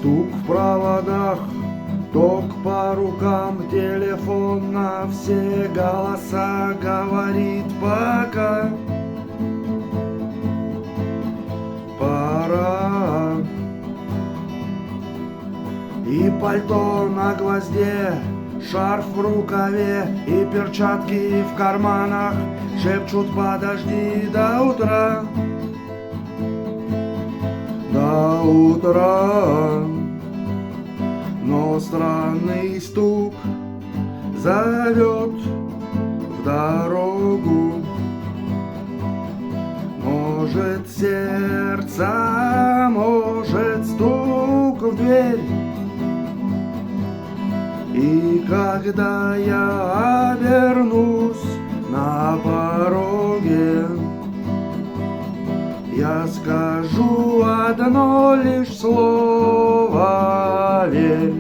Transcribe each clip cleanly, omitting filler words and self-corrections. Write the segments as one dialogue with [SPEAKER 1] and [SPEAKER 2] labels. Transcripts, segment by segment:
[SPEAKER 1] Стук в проводах, ток по рукам, телефон на все голоса говорит пока. Пора. И пальто на гвозде, шарф в рукаве и перчатки в карманах шепчут: подожди до утра. До утра. Но странный стук зовет в дорогу. Может, сердце, может, стук в дверь. И когда я обернусь на пороге, я скажу одно лишь слово: верь.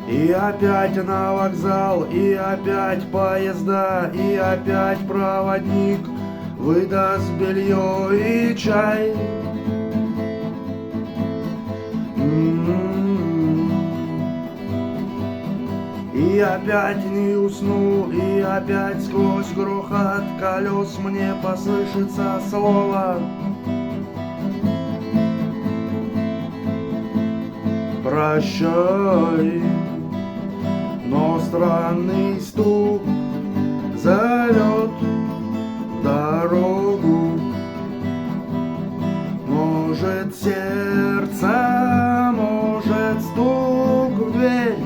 [SPEAKER 1] И опять на вокзал, и опять поезда, и опять проводник выдаст белье и чай. И опять не усну, и опять сквозь грохот колес мне послышится слово: прощай. Но странный стук зовет в дорогу. Может, сердце, может, стук в дверь.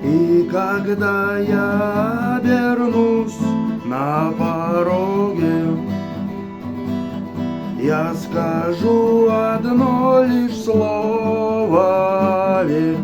[SPEAKER 1] И когда я обернусь на пороге, я скажу одно лишь слово: верь.